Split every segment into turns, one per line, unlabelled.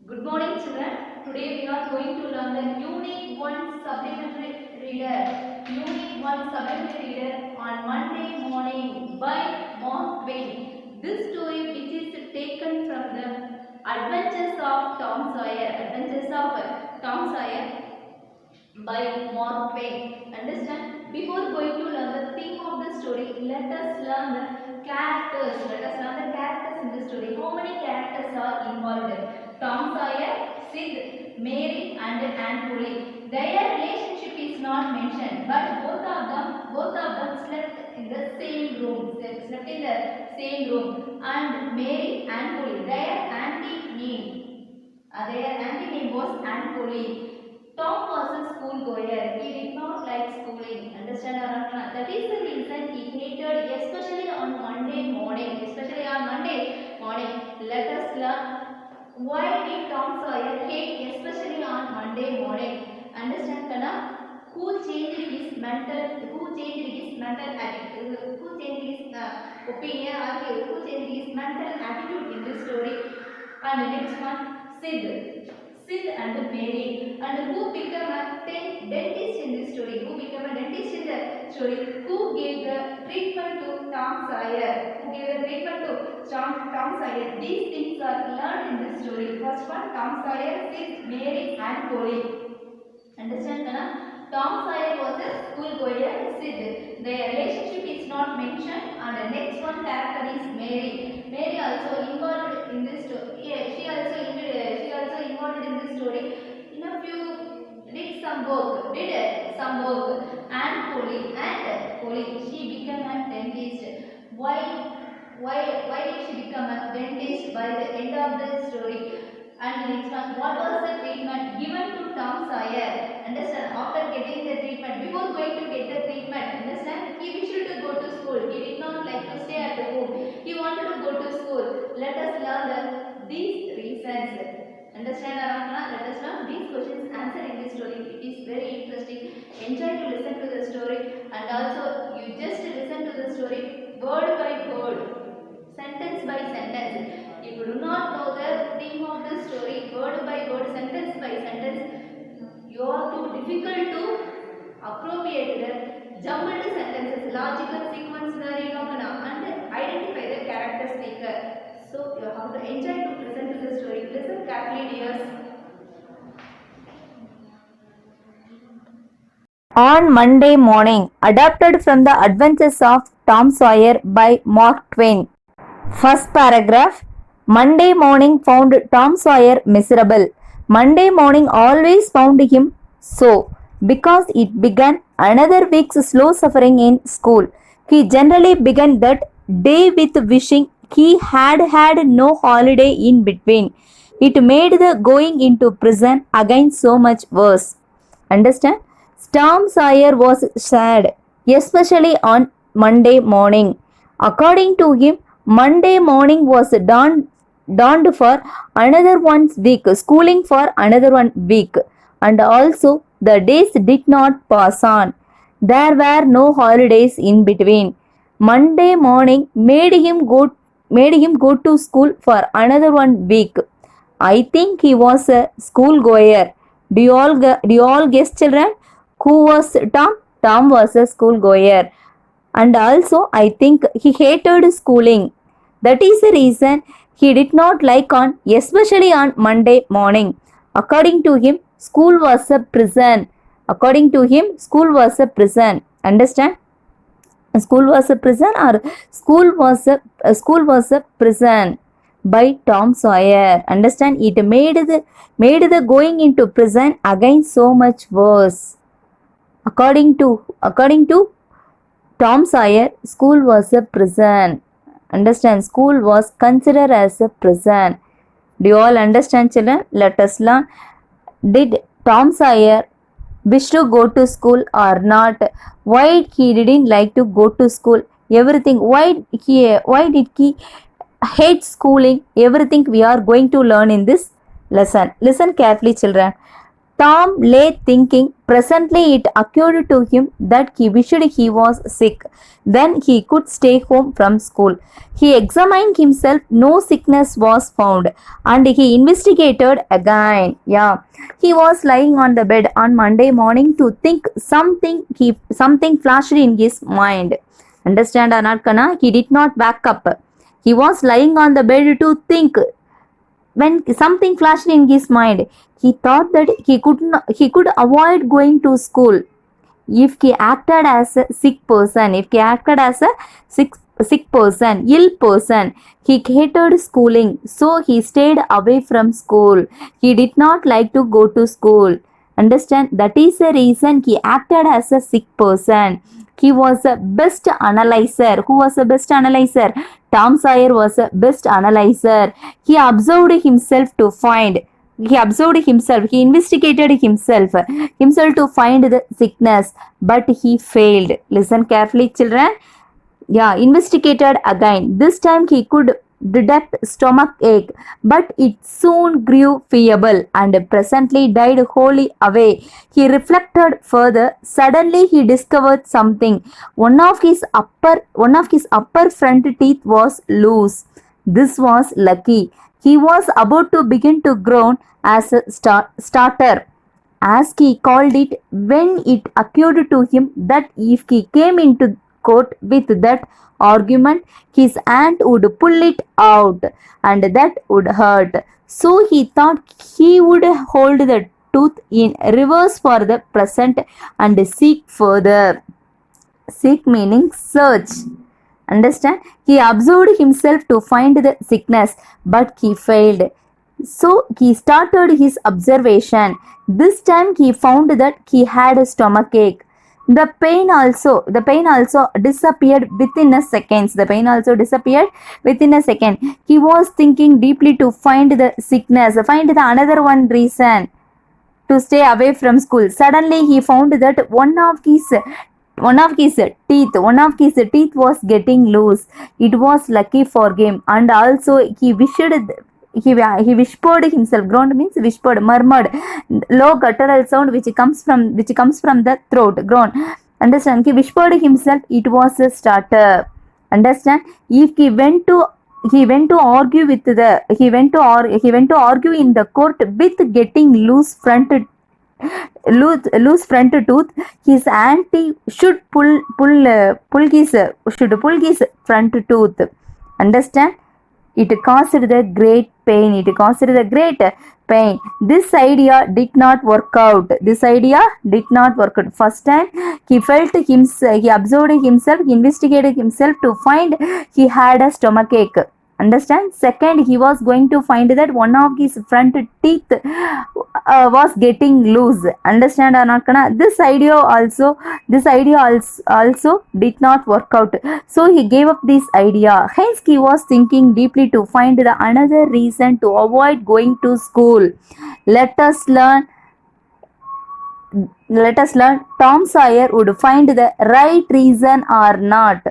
Good morning, children. Today we are going to learn the Unit 1 Supplementary Reader. Unit 1 Supplementary Reader on Monday morning by Mark Twain. This story, which is taken from the Adventures of Tom Sawyer. Adventures of Tom Sawyer by Mark Twain. Understand? Before going to learn the theme of the story, let us learn the characters. Let us learn the characters in the story. How many characters are involved? Tom Sawyer, Sid, Mary, and Anne Polley. Their relationship is not mentioned, but both of them slept in the same room. They slept in the same room. And Mary and Polly, their auntie name was Anne Polley. Tom was a schoolgoer. He did not like schooling. Understand or not? That is the reason he hated, especially on Monday morning. Let us learn why did Tom Sawyer hate, especially on Monday morning. Understand, Kana? Who changed his mental? Who changed his mental attitude? Who changed his opinion? Or who changed his mental attitude in this story? And the next one, Sid and Mary. And who became a dentist in this story? Who became a dentist in the story? Who gave the treatment to Tom Sawyer? Who gave the treatment to Tom Sawyer? These things are learned in this story. First one, Tom Sawyer, Sid, Mary, and Polly. Understand, Kana? Tom Sawyer was a schoolgoer. Sid. Their relationship is not mentioned. And the next one character is Mary. Mary also involved in this story. Yeah, she also involved in this story. In a few did some work. And Polly, she became a dentist. Why did she become a dentist by the end of the story? And next one, what was the treatment given to Tom Sawyer? Understand? After getting the treatment, before going to get the treatment, understand? He wished to go to school. He did not like to stay at home. He wanted to go to school. Let us learn these reasons. Understand, Aramana? Let us learn these questions answered in this story. It is very interesting. Enjoy to listen to the story, and also you just listen to the story word by word, sentence by sentence. If you do not know the theme of the story word by word, sentence by sentence, you are too difficult to appropriate the jumbled sentences, logical sequence there, and identify the character speaker. So you have to enjoy to listen to the story. Listen carefully, dears.
On Monday morning, adapted from the Adventures of Tom Sawyer by Mark Twain. First paragraph. Monday morning found Tom Sawyer miserable. Monday morning always found him so, because it began another week's slow suffering in school. He generally began that day with wishing he had had no holiday in between. It made the going into prison again so much worse. Understand? Tom Sawyer was sad, especially on Monday morning. According to him, Monday morning was dawned for another one's week, schooling for another 1 week, and also the days did not pass on. There were no holidays in between. Monday morning made him go to school for another 1 week. I think he was a schoolgoer. Do you all guess, children? Who was Tom? Tom was a schoolgoer. And also, I think he hated schooling. That is the reason he did not like on, especially on Monday morning. According to him, school was a prison. According to him, school was a prison. Understand? School was a prison, or school was a prison by Tom Sawyer. Understand? It made the going into prison again so much worse. According to Tom Sawyer, school was a prison. Understand? School was considered as a prison. Do you all understand, children? Let us learn. Did Tom Sawyer wish to go to school or not? Why he didn't like to go to school? Everything. Why did he hate schooling? Everything we are going to learn in this lesson. Listen carefully, children. Tom lay thinking. Presently it occurred to him that he wished he was sick. Then he could stay home from school. He examined himself. No sickness was found. And he investigated again. Yeah. He was lying on the bed on Monday morning to think something flashed in his mind. Understand or not, Kana? He did not wake up. He was lying on the bed to think. When something flashed in his mind, he thought that he could avoid going to school if he acted as a sick person. If he acted as a sick person, ill person, he hated schooling, so he stayed away from school. He did not like to go to school. Understand? That is the reason he acted as a sick person. He was a best analyzer. Who was a best analyzer? Tom Sawyer was a best analyzer. He observed himself to find. He observed himself. He investigated himself to find the sickness, but he failed. Listen carefully, children. Yeah, investigated again. This time he could detect stomach ache, but it soon grew feeble and presently died wholly away. He reflected further. Suddenly he discovered something. One of his upper front teeth was loose. This was lucky. He was about to begin to groan as a starter, as he called it, when it occurred to him that if he came into court with that argument, his aunt would pull it out and that would hurt. So he thought he would hold the tooth in reverse for the present and seek further. Seek meaning search. Understand? He observed himself to find the sickness, but he failed. So he started his observation. This time he found that he had a stomach ache. The pain also disappeared within a second. The pain also disappeared within a second. He was thinking deeply to find the sickness, find the another one reason to stay away from school. Suddenly he found that one of his teeth was getting loose. It was lucky for him, and also he whispered himself. Groaned means whispered, murmured, low guttural sound which comes from the throat. Groan. Understand? He whispered himself. It was a starter. Understand? If he went to argue in the court with getting loose front tooth, his auntie should pull his front tooth. Understand? It caused the great pain. This idea did not work out. First time he observed himself, he investigated himself to find he had a stomach ache. Understand? Second, he was going to find that one of his front teeth was getting loose. Understand or not, Kana? This idea also did not work out. So he gave up this idea. Hence he was thinking deeply to find the another reason to avoid going to school. Let us learn Tom Sawyer would find the right reason or not.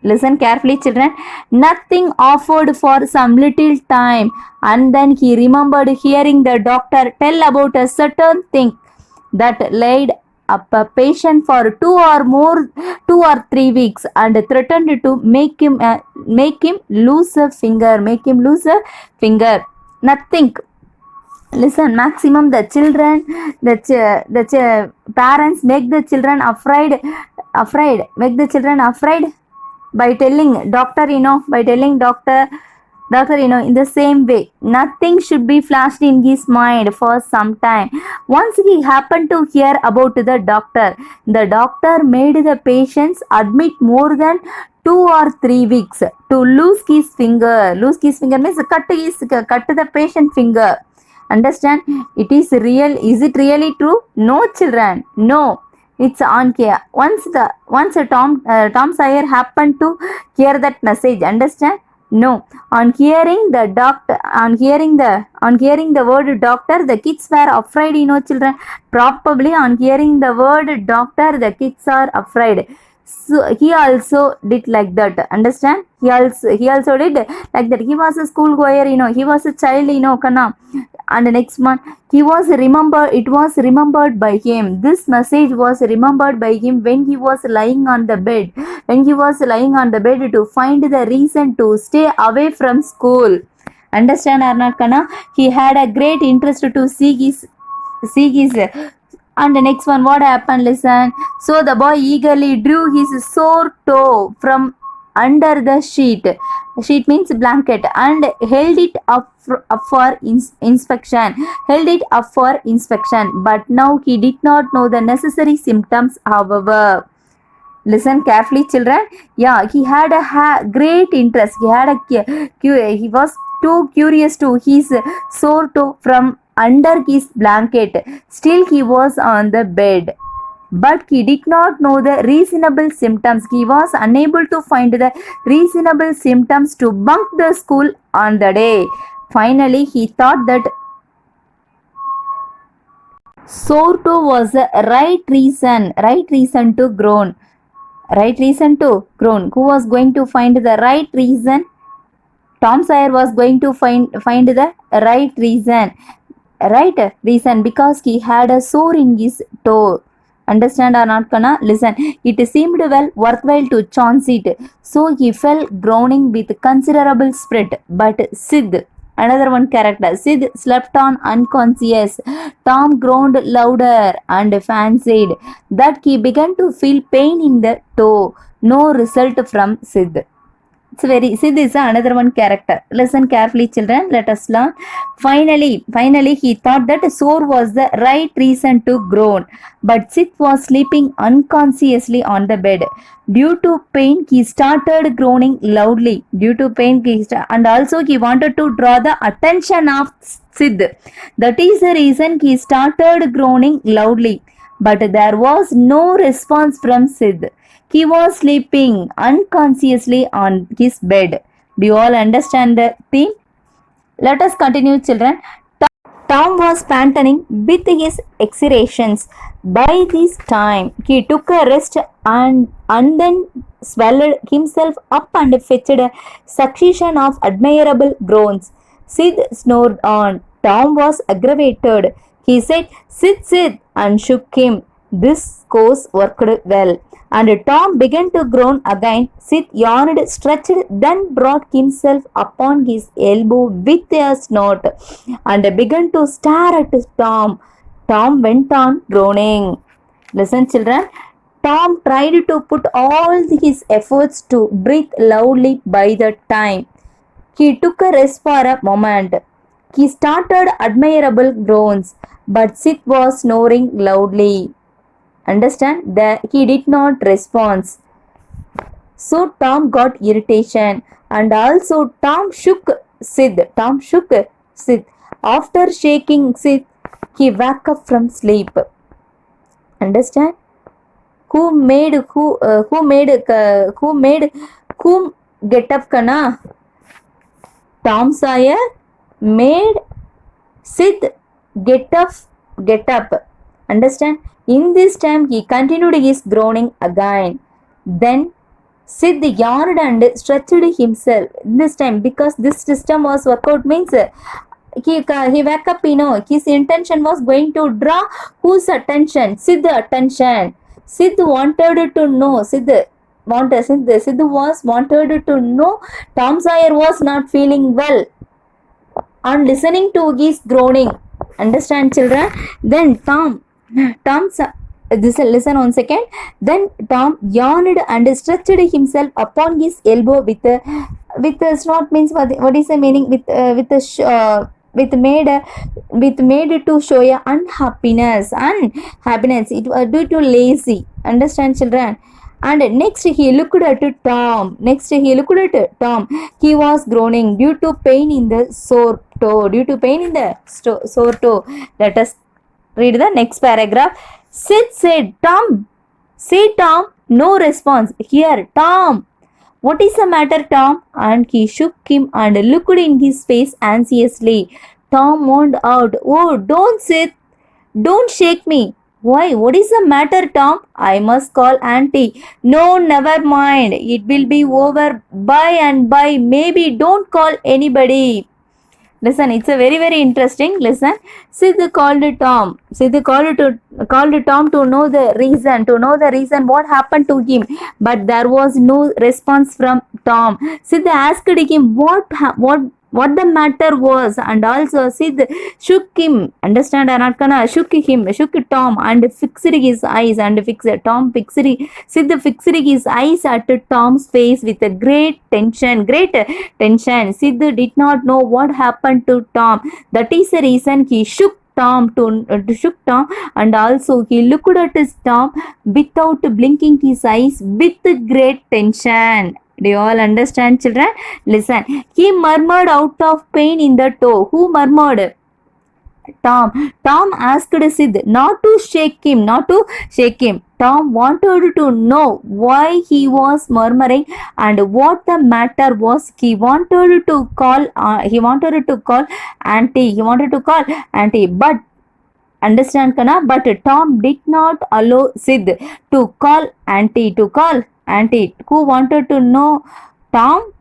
Listen carefully, children. Nothing offered for some little time, and then he remembered hearing the doctor tell about a certain thing that laid up a patient for 2 or 3 weeks and threatened to make him lose a finger. Nothing. Listen, maximum the children, parents make the children afraid. Make the children afraid by telling doctor, in the same way. Nothing should be flashed in his mind for some time. Once he happened to hear about the doctor made the patients admit more than 2 or 3 weeks to lose his finger. Lose his finger means cut the patient finger. Understand? It is real. Is it really true? No, children. No. It's on care. Once Tom Sawyer happened to hear that message. Understand? No. On hearing the word doctor, the kids were afraid. Children. Probably on hearing the word doctor, the kids are afraid. So he also did like that. Understand? He also did like that. He was a school goer. He was a child. Kana. And the next one, he was remembered, it was remembered by him. This message was remembered by him when he was lying on the bed. When he was lying on the bed to find the reason to stay away from school. Understand or not, Kana? He had a great interest to see his and the next one, what happened? Listen. So the boy eagerly drew his sore toe from under the sheet. Sheet means blanket, and held it up for inspection. Held it up for inspection. But now he did not know the necessary symptoms, however. Listen carefully, children. Yeah, he had a great interest. He had he was too curious to his sore toe from under his blanket. Still, he was on the bed. But he did not know the reasonable symptoms. He was unable to find the reasonable symptoms to bunk the school on the day. Finally, he thought that sore toe was the right reason to groan. Right reason to groan. Who was going to find the right reason? Tom Sawyer was going to find the right reason. Right reason because he had a sore in his toe. Understand or not, Kana? Listen. It seemed well worthwhile to chance it. So he fell groaning with considerable spirit. But Sid, another one character, Sid slept on unconscious. Tom groaned louder and fancied that he began to feel pain in the toe. No result from Sid. Sid is another one character. Listen carefully, children. Let us learn. Finally, he thought that sore was the right reason to groan. But Sid was sleeping unconsciously on the bed. Due to pain, he started groaning loudly. And also he wanted to draw the attention of Sid. That is the reason he started groaning loudly. But there was no response from Sid. He was sleeping unconsciously on his bed. Do you all understand the theme? Let us continue, children. Tom was panting with his exertions. By this time, he took a rest and then swallowed himself up and fetched a succession of admirable groans. Sid snored on. Tom was aggravated. He said, Sid, and shook him. This course worked well. And Tom began to groan again. Sid yawned, stretched, then brought himself upon his elbow with a snort and began to stare at Tom. Tom went on groaning. Listen, children. Tom tried to put all his efforts to breathe loudly by the time. He took a rest for a moment. He started admirable groans, but Sid was snoring loudly. Understand that he did not respond. So Tom got irritation and also Tom shook Sid. After shaking Sid, he woke up from sleep. Understand? Whom get up, Kana? Tom Sawyer made Sid get up. Understand? In this time, he continued his groaning again. Then Sid yawned and stretched himself. This time, because this system was worked out, means he woke up, his intention was going to draw whose attention? Sid attention. Sid wanted to know. Sid was wanted to know Tom Sawyer was not feeling well on listening to his groaning. Understand, children? Then listen 1 second. Then Tom yawned and stretched himself upon his elbow with a snort means what is the meaning with made to show a unhappiness. It was due to lazy. Understand, children? And next he looked at Tom. He was groaning due to pain in the sore toe. Sore toe. Let us read the next paragraph. Sid said, Tom. No response. Here, Tom. What is the matter, Tom? And he shook him and looked in his face anxiously. Tom moaned out, Oh, don't shake me. Why? What is the matter, Tom? I must call Auntie. No, never mind. It will be over by and by. Maybe don't call anybody. Listen, it's a very interesting. Listen, Sid called Tom. Sid called Tom to know the reason what happened to him. But there was no response from Tom. Sid asked him what the matter was, and also Sid shook him. Understand? Anarkana shook Tom and fixed his eyes and Sid fixed his eyes at Tom's face with a great tension. Sid did not know what happened to Tom. That is the reason he shook Tom, and also he looked at his Tom without blinking his eyes with great tension. Do you all understand, children? Listen. He murmured out of pain in the toe. Who murmured? Tom. Tom asked Sid not to shake him. Tom wanted to know why he was murmuring and what the matter was. He wanted to call auntie. But understand, Kana? But Tom did not allow Sid to call auntie. Who wanted to know? Tom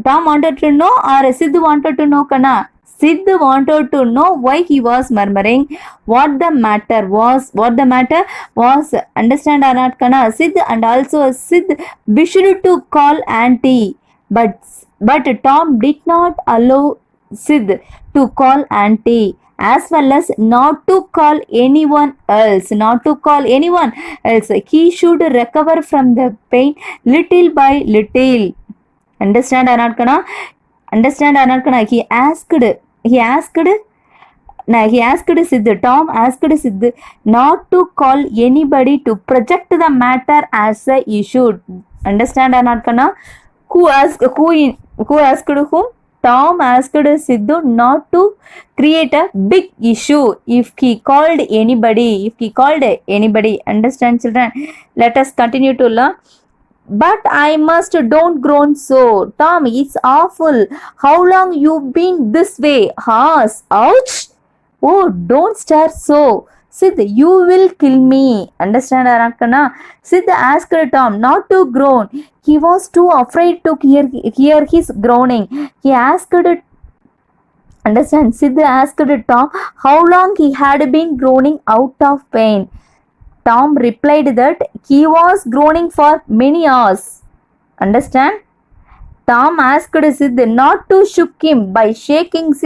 wanted to know, or Sid wanted to know, Kana? Sid wanted to know why he was murmuring, what the matter was. Understand or not, Kana? Sid and also Sid wished to call auntie, but Tom did not allow Sid to call auntie, as well as not to call anyone else. He should recover from the pain little by little. Understand, Anarkana? He asked Sid. Tom asked Sid not to call anybody to project the matter as a issue. Understand, Anarkana? Who asked whom? Tom asked Sidhu not to create a big issue if he called anybody. Understand, children? Let us continue to learn. But I must don't groan so. Tom, it's awful. How long you been this way? Harsh. Ouch. Oh, don't stare so. Sid, you will kill me. Understand, Arakana? Sid asked Tom not to groan. He was too afraid to hear his groaning. Sid asked Tom how long he had been groaning out of pain. Tom replied that he was groaning for many hours. Understand? Tom asked Sid not to shook him by shaking of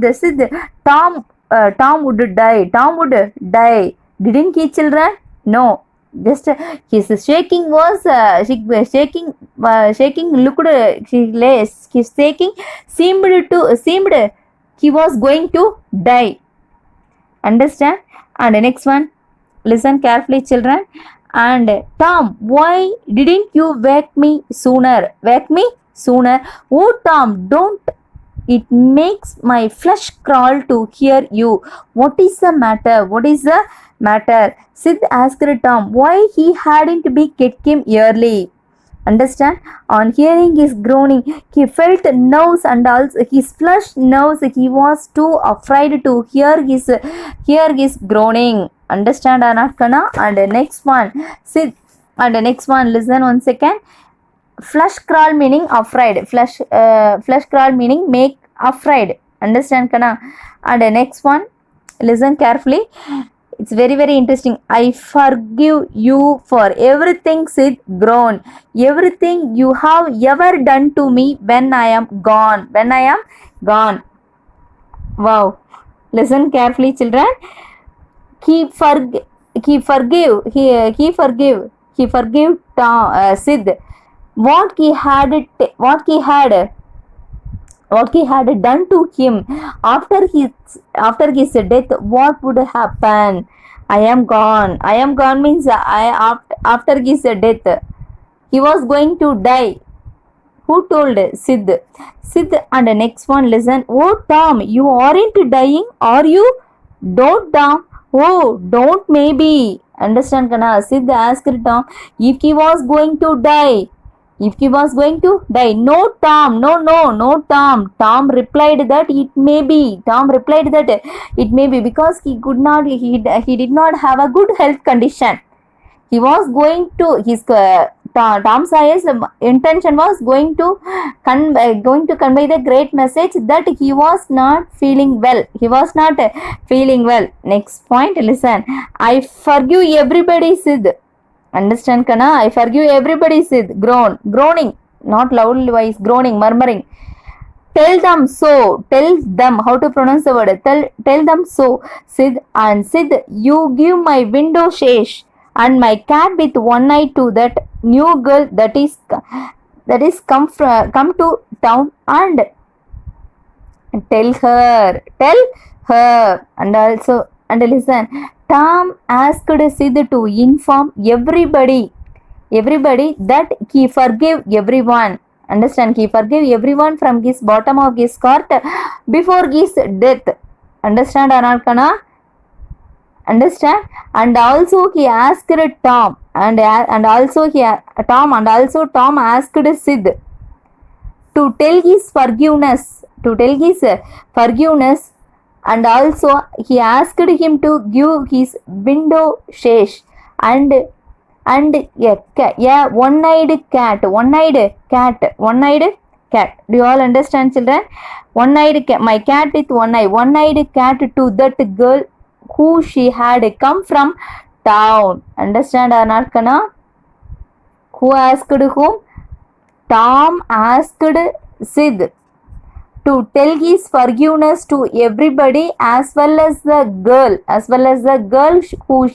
the Sid. Tom would die. Didn't he, children? No. Just his shaking was shaking. Looked his shaking seemed he was going to die. Understand? And the next one, listen carefully, children. And Tom, why didn't you wake me sooner? Oh, Tom, don't. It makes my flesh crawl to hear you. What is the matter? Sid asked Tom why he hadn't be get him early. Understand? On hearing his groaning, he felt nerves and also his flushed nerves. He was too afraid to hear his groaning. Understand, Anakana? And the next one, listen 1 second. Flush crawl meaning afraid. Flush crawl meaning make afraid. Understand, Kana? And the next one, listen carefully. It's very interesting. I forgive you for everything, Sid groaned. Everything you have ever done to me when I am gone. Wow. Listen carefully, children. He forgave Sid what he had done to him after his death. What would happen? I am gone means after his death he was going to die. Who told? Sid. And the next one, listen. Oh, Tom, you aren't dying, are you? Don't, Tom. Oh, don't maybe. Understand, Kana? Sid asked Tom if he was going to die. No, Tom. No, Tom. Tom replied that it may be. Because he did not have a good health condition. He was going to Tom Sawyer's intention was going to convey the great message that he was not feeling well. He was not feeling well. Next point, listen. I forgive everybody, Sid. Understand, Kana? I forgive everybody, Sid. Groaning, not loud voice, groaning, murmuring. Tell them so. Tell them how to pronounce the word. Tell them so, Sid. And Sid, you give my window shash and my cat with one eye to that new girl that is come to town, and tell her, and also, and listen. Tom asked Sid to inform everybody that he forgave everyone. Understand? He forgave everyone from his bottom of his heart before his death. Understand or not, Kana? Understand? And also he asked Tom, and also Tom asked Sid to tell his forgiveness, and also he asked him to give his window shash and a one-eyed cat. Do you all understand, children? One-eyed cat, my cat with one-eyed cat to that girl who she had come from town. Understand or not, Kana? Who asked whom? Tom asked Sid to tell his forgiveness to everybody, as well as the girl who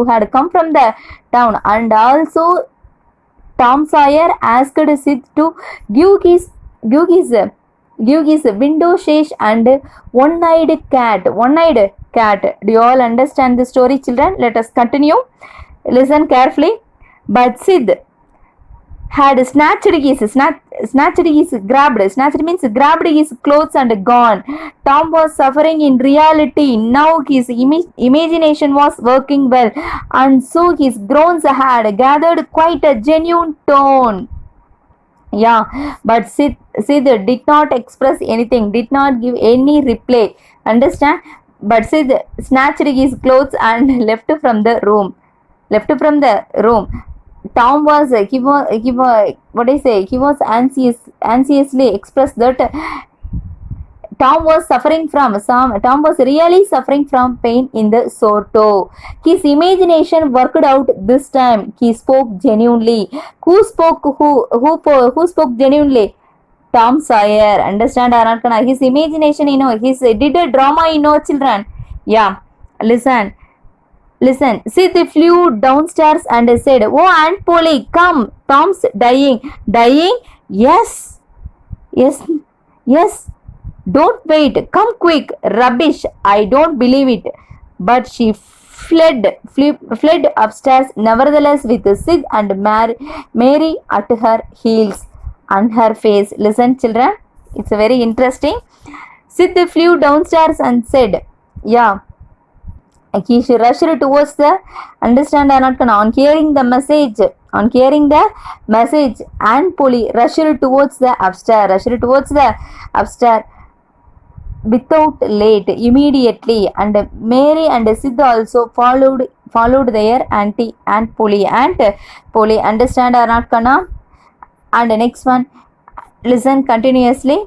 had come from the town, and also Tom Sawyer asked Sid to give his window shash and one-eyed cat. Do you all understand the story, children? Let us continue. Listen carefully. But Sid had snatched his grabbed his clothes and gone. Tom was suffering in reality. Now his imagination was working well, and so his groans had gathered quite a genuine tone. Yeah, but Sid did not express anything, did not give any reply. Understand? But Sid snatched his clothes and left from the room. Tom was anxiously expressed that Tom was really suffering from pain in the sore toe. His imagination worked out this time. He spoke genuinely. Who spoke genuinely? Tom Sawyer. Understand or not? His imagination, he did a drama, children. Yeah. Listen. Sid flew downstairs and said, "Oh, Aunt Polly, come. Tom's dying." Dying? Yes. Don't wait. Come quick. Rubbish. I don't believe it. But she fled upstairs nevertheless, with Sid and Mary at her heels and her face. Listen, children. It's very interesting. Sid flew downstairs and said, yeah. He rushed towards the, understand or not, on hearing the message, Aunt Polly rushed towards the upstairs without late, immediately, and Mary and Sid also followed their Aunt Polly. Understand or not, Kana? And the next one, listen continuously.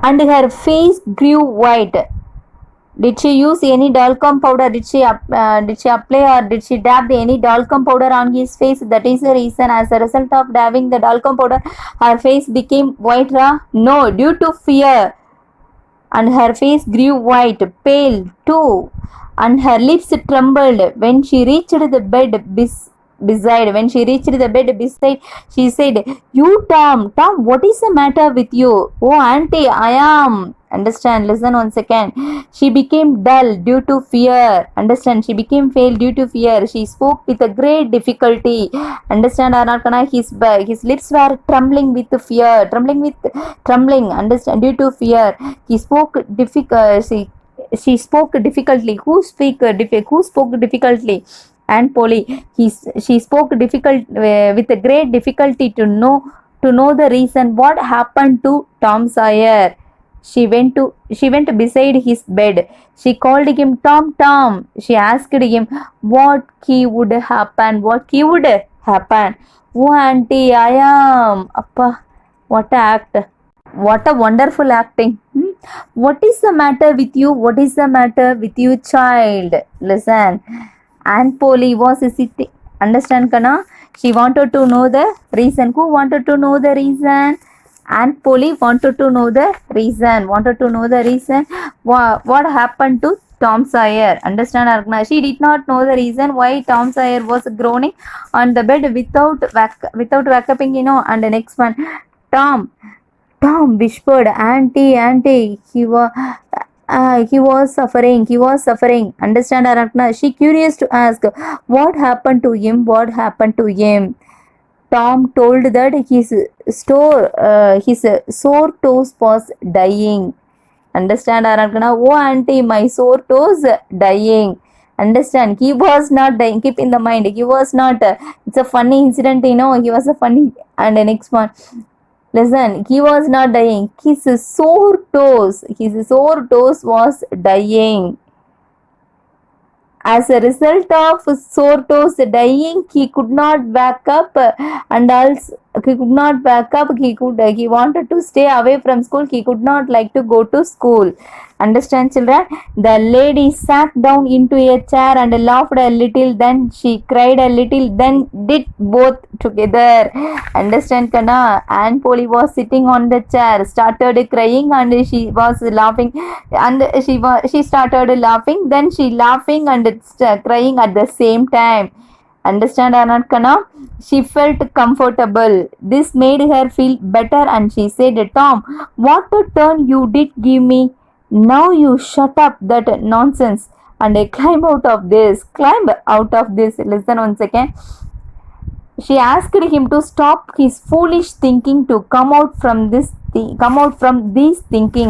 And her face grew white. Did she use any talcum powder? Did she apply or did she dab any talcum powder on his face? That is the reason. As a result of dabbing the talcum powder, her face became white. No, due to fear. And her face grew white, pale too, and her lips trembled. When she reached the bed beside, she said, "You, Tom, what is the matter with you?" "Oh, Auntie, I am." Understand? Listen once again. She became dull due to fear. Understand? She became pale due to fear. She spoke with a great difficulty. Understand or not? His lips were trembling with fear. Understand? Due to fear, he spoke she spoke difficultly. Who spoke difficultly? Aunt Polly. She spoke with a great difficulty to know the reason what happened to Tom Sawyer. She went beside his bed. She called him, Tom, Tom. She asked him what he would happen. What he would happen. Oh, auntie, I am. Appa, what a act. What a wonderful acting. What is the matter with you? What is the matter with you, child? Listen. Aunt Polly was sitting. Understand, Kana? She wanted to know the reason. Who wanted to know the reason? Aunt Polly wanted to know the reason. Wanted to know the reason. What happened to Tom Sawyer? Understand, Argna? She did not know the reason why Tom Sawyer was groaning on the bed without waking, And the next one, Tom whispered, Auntie, he was suffering. Understand, Arakna? She curious to ask, what happened to him? Tom told that his sore toes was dying. Understand, Arakna? Oh, auntie, my sore toes dying. Understand? He was not dying. Keep in the mind. He was not. It's a funny incident, He was a funny. And the next one. Listen, he was not dying. His sore toes was dying. As a result of sore toes dying, he could not back up, and also he could not back up. He wanted to stay away from school. He could not like to go to school. Understand, children? The lady sat down into a chair and laughed a little. Then she cried a little. Then did both together. Understand, Kana? Aunt Polly was sitting on the chair, started crying, and she was laughing. And she started laughing. Then she laughing and crying at the same time. Understand, Anand Kana? She felt comfortable. This made her feel better, and she said, Tom, what a turn you did give me. Now you shut up that nonsense and climb out of this. Listen 1 second. She asked him to stop his foolish thinking, to come out from this thinking.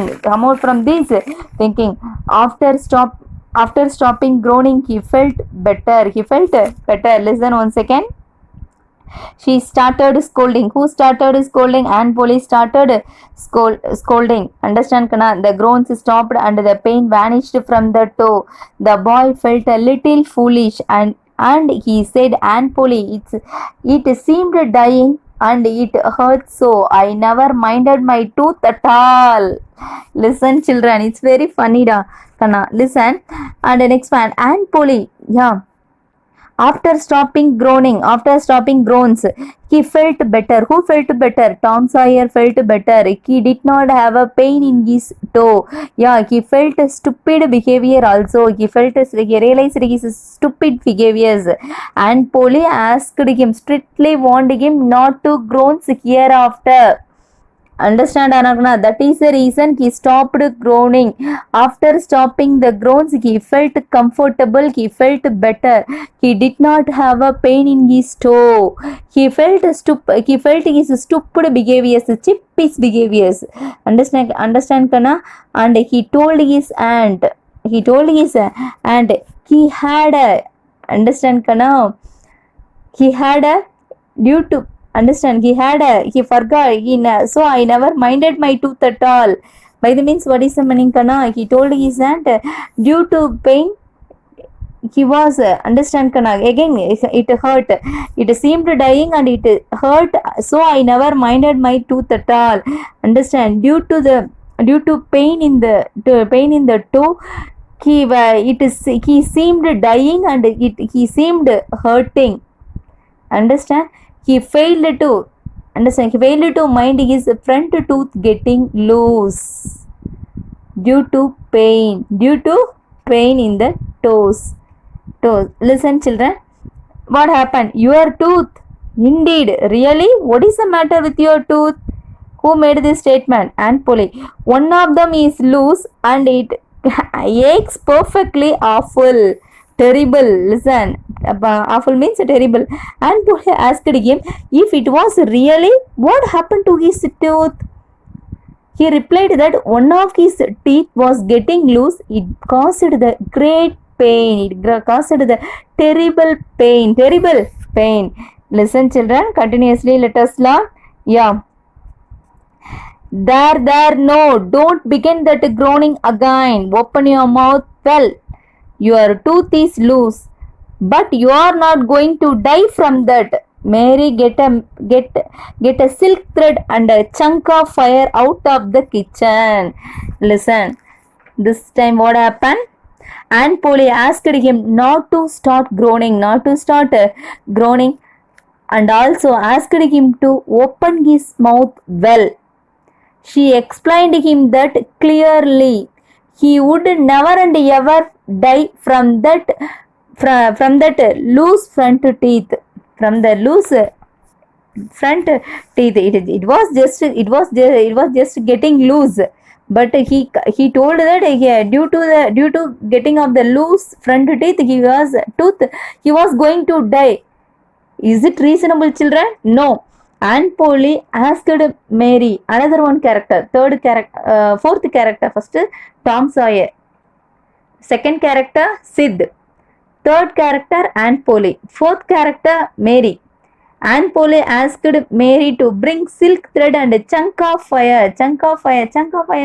After stopping groaning, he felt better. Listen 1 second. She started scolding. Who started scolding? Aunt Polly started scolding. Understand, Kana? The groans stopped and the pain vanished from the toe. The boy felt a little foolish and he said, Aunt Polly, it seemed dying and it hurt so. I never minded my tooth at all. Listen, children, it's very funny, Kana. Listen. And the next one, Aunt Polly, yeah. After stopping groans, he felt better. Who felt better? Tom Sawyer felt better. He did not have a pain in his toe. Yeah, he felt stupid behavior also. He realized his stupid behaviors. And Polly asked him, strictly warned him not to groan hereafter. Understand, Anagna? That is the reason he stopped groaning. After stopping the groans, he felt comfortable. He felt better. He did not have a pain in his toe. He felt his stupid behaviors, chippish behaviors. Understand, Kana? And he told his aunt. He had a. Understand, Kana? He had a due to. Understand, he forgot, so I never minded my tooth at all. By the means, what is the meaning, Kana? He told his aunt, due to pain, he was, understand, Kana? Again, it hurt. It seemed dying and it hurt, so I never minded my tooth at all. Understand, due to pain in the toe, he seemed dying and he seemed hurting. Understand? He failed to mind his front tooth getting loose due to pain in the toes. Listen, children. What happened? Your tooth. Indeed. Really? What is the matter with your tooth? Who made this statement? Aunt Polly. One of them is loose and it aches perfectly awful. Terrible. Listen. Awful means terrible. And Polly asked him if it was really, what happened to his tooth? He replied that one of his teeth was getting loose. It caused the great pain. It caused the terrible pain. Listen, children, continuously let us learn. Yeah. There, no, don't begin that groaning again. Open your mouth well. Your tooth is loose, but you are not going to die from that. Mary, get a silk thread and a chunk of fire out of the kitchen. Listen, this time what happened? Aunt Polly asked him not to start groaning, and also asked him to open his mouth well. She explained him that clearly he would never and ever die from that loose front teeth. From the loose front teeth, it was just getting loose. But he told that due to getting of the loose front teeth, he was going to die. Is it reasonable, children? No. Aunt Polly asked Mary, another one character, fourth character. First, Tom Sawyer. Second character, Sid. Third character, Aunt Polly. Fourth character, Mary. Aunt Polly asked Mary to bring silk thread and a chunk of fire. Chunk of fire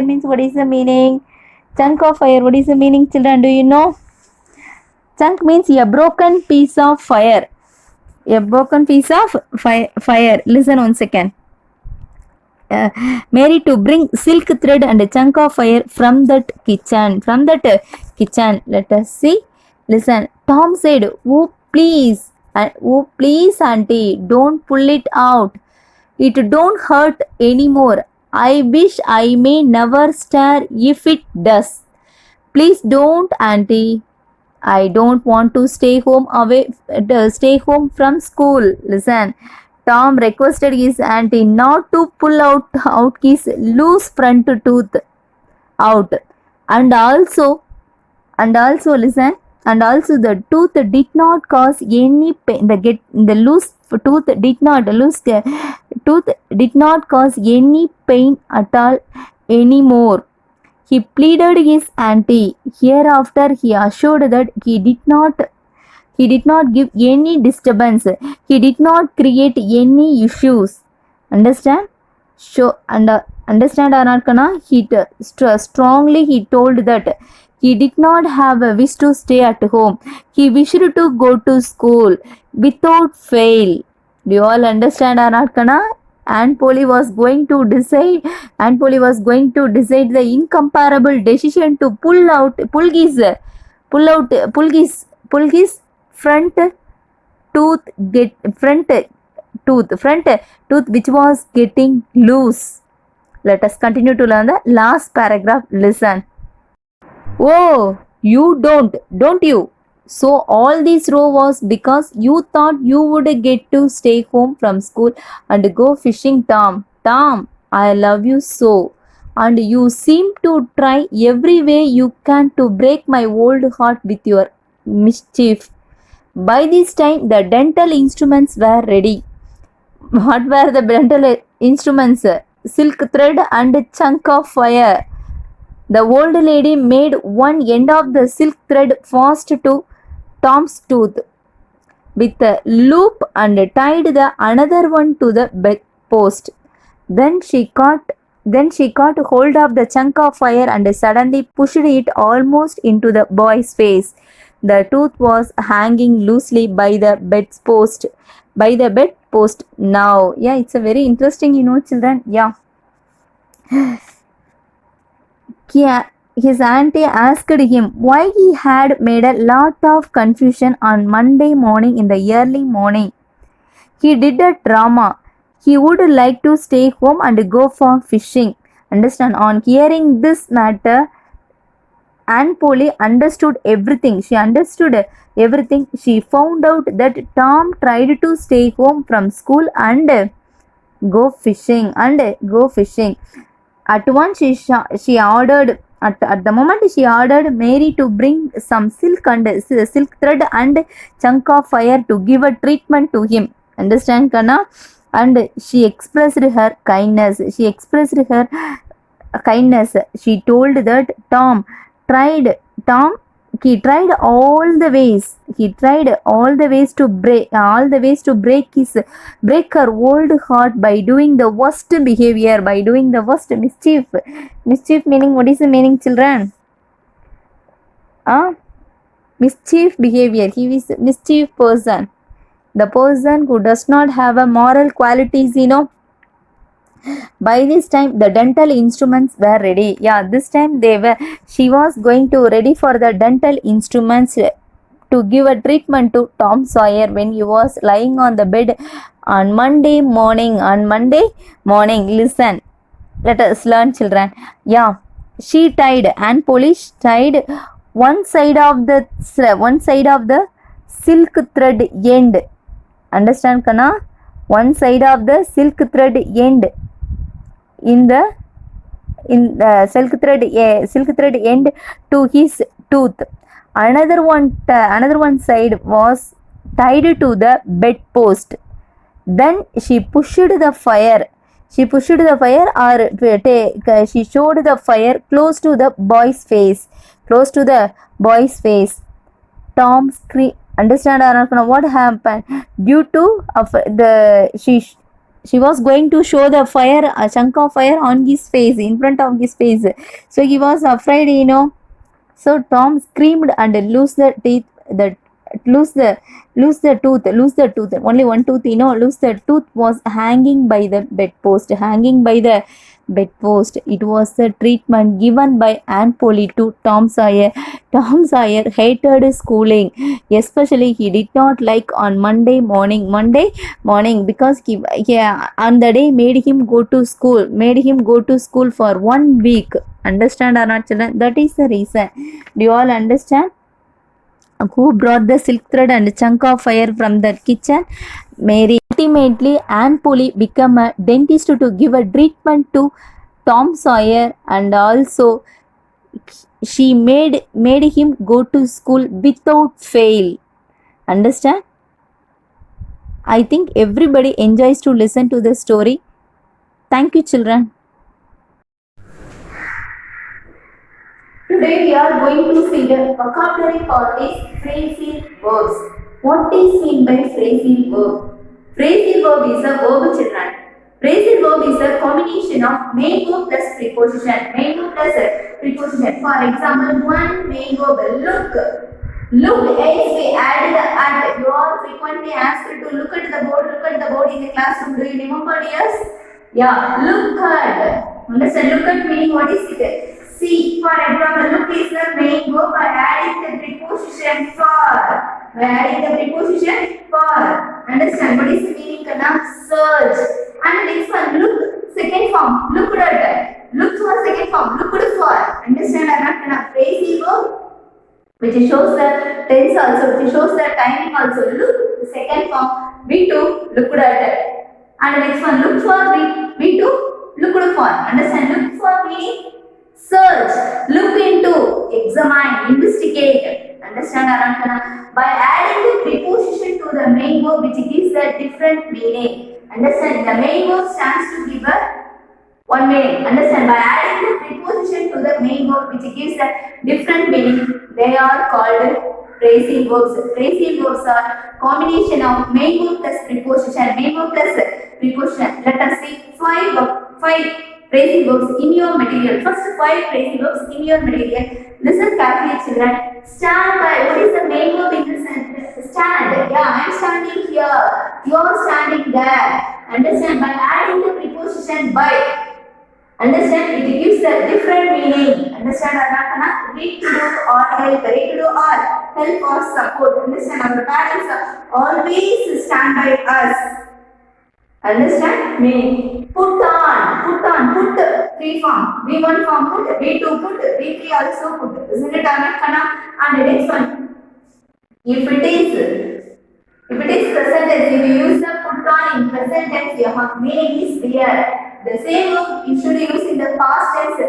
means, what is the meaning? Chunk of fire, what is the meaning, children? Do you know? Chunk means a broken piece of fire. A broken piece of fire. Listen one second. Mary to bring silk thread and a chunk of fire from that kitchen. Let us see. Listen. Tom said, oh please, auntie, don't pull it out. It don't hurt anymore. I wish I may never stare if it does. Please don't, auntie. I don't want to stay home from school. Listen, Tom requested his auntie not to pull out his loose front tooth out, and also listen, and also the tooth did not cause any pain. The loose tooth did not cause any pain at all anymore. He pleaded his auntie. Hereafter, he assured that he did not give any disturbance. He did not create any issues. Understand? Understand or not, Kana? Strongly he told that he did not have a wish to stay at home. He wished to go to school without fail. Do you all understand or not, Kana? Aunt Polly was going to decide the incomparable decision to pull his front tooth which was getting loose. Let us continue to learn the last paragraph. Listen. Oh, you don't you? So all this row was because you thought you would get to stay home from school and go fishing, Tom. Tom, I love you so, and you seem to try every way you can to break my old heart with your mischief. By this time the dental instruments were ready. What were the dental instruments? Silk thread and chunk of fire. The old lady made one end of the silk thread fast to Tom's tooth with a loop and tied the another one to the bedpost. Then she caught hold of the chunk of fire and suddenly pushed it almost into the boy's face. The tooth was hanging loosely by the bedpost. Now, yeah, it's a very interesting, children. Yeah. His auntie asked him why he had made a lot of confusion on Monday morning in the early morning. He did a drama. He would like to stay home and go for fishing. Understand? On hearing this matter, Aunt Polly understood everything. She found out that Tom tried to stay home from school and go fishing. At once she ordered At the moment, she ordered Mary to bring some silk thread and chunk of fire to give a treatment to him. Understand, Kana? And she expressed her kindness. She told that Tom he tried all the ways. He tried all the ways to break her old heart by doing the worst behavior, by doing the worst mischief. Mischief meaning, what is the meaning, children? Mischief behavior. He is a mischief person, the person who does not have a moral qualities, By this time the dental instruments were ready. This time she was going to ready for the dental instruments to give a treatment to Tom Sawyer when he was lying on the bed on Monday morning. Listen, let us learn, children. She tied, and police tied one side of the silk thread end. Understand, Kana? One side of the silk thread end in the silk thread end to his tooth. Another one side was tied to the bedpost. Then she pushed the fire, or she showed the fire close to the boy's face. Tom screamed. Understand, Aranapana, what happened? Due to she was going to show the fire, a chunk of fire on his face, in front of his face. So he was afraid, So Tom screamed and loosed the tooth. Only one tooth, loose the tooth was hanging by the bedpost. It was the treatment given by Aunt Polly to Tom Sawyer. Tom Sawyer hated schooling, especially he did not like on Monday morning, because on the day made him go to school for 1 week. Understand or not, children? That is the reason. Do you all understand? Who brought the silk thread and chunk of fire from the kitchen? Mary. Ultimately, Aunt Polly became a dentist to give a treatment to Tom Sawyer, and also she made him go to school without fail. Understand? I think everybody enjoys to listen to the story. Thank you, children.
Today we are going to see the vocabulary for these phrasal verbs. What is meant by phrasal verb? Phrasal verb is a verb, children. Phrasal verb is a combination of main verb plus preposition. For example, one main verb, look. Look, else we add the at. You are frequently asked to look at the board in the classroom. Do you remember, dears? Look at. Understand? Look at meaning, what is it? See, for example, look is the main verb by adding the preposition for. Understand? What is the meaning? Search. And next one, look, second form, looked at. Look for second form, looked for. Understand? Phrasal verb, which shows the tense also, which shows the timing also. Look, second form, V2, looked at. And next one, look for, V2, looked for. Understand? Look for meaning search, look into, examine, investigate. Understand, Arankana? By adding the preposition to the main verb, which gives a different meaning. Understand? The main verb stands to give a one meaning. Understand? By adding the preposition to the main verb, which gives a different meaning, they are called phrasal verbs. Phrasal verbs are combination of main verb plus preposition. Let us see five phrasal verbs in your material. First, 5 phrasal verbs in your material. Listen carefully, children. Stand by. What is the main verb in this sentence? Stand. I am standing here. You are standing there. Understand? By adding the preposition by. Understand? It gives a different meaning. Understand? Read to do or help. Help or support. Understand? Our parents always stand by us. Understand? Meaning. Put on, put, 3 form, V1 form put, V2 put, V3 also put. Isn't it, Anakana? And the next one, if it is present tense, if you use the put on in present tense, your meaning is clear. The same verb you should use in the past tense,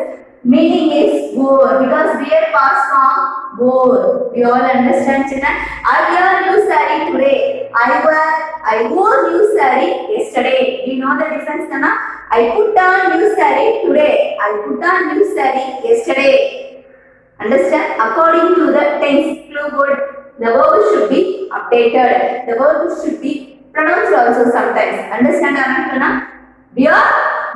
meaning is wore, because wear past form wore. You all understand, children? I wear new saree today. I wore new saree yesterday. Do you know the difference, Nana? I put on new saree today. I put on new saree yesterday. Understand? According to the tense clue word, the verb should be updated. The verb should be pronounced also sometimes. Understand? Wear,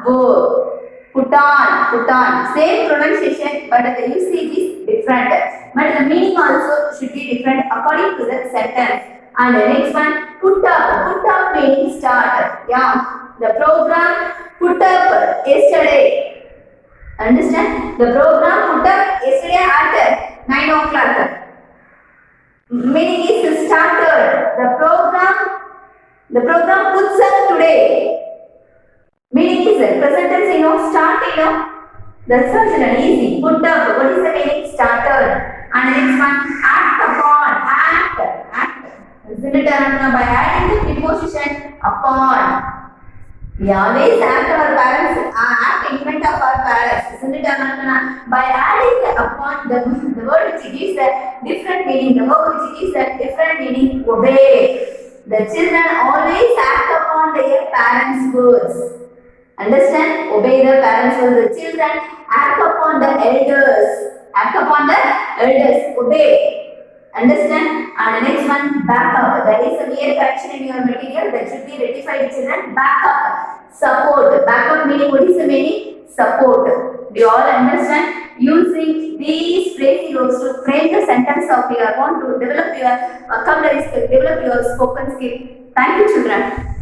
verb. Put on. Same pronunciation, but the usage is different. But the meaning also should be different according to the sentence. And the next one, put up meaning start. Yeah, the program put up yesterday. Understand? The program put up yesterday at 9 o'clock. Meaning is started. The program puts up today. Meaning is present tense, start, that's such easy. Put up, what is the meaning? Started. And the next one, act upon, act. Isn't it? By adding the preposition upon. We always act our parents, act in front of our parents, isn't it? By adding the upon, the word which gives a different meaning, the word which gives a different meaning, obey. The children always act upon their parents' words. Understand? Obey the parents' words. The children act upon the elders. Obey. Understand? And the next one, back up. That is a mere correction in your material that should be rectified, children. Back up. Support. Back up meaning, what is the meaning? Support. Do you all understand? Using these phrases to frame the sentence of your want to develop your vocabulary skill, develop your spoken skill. Thank you, children.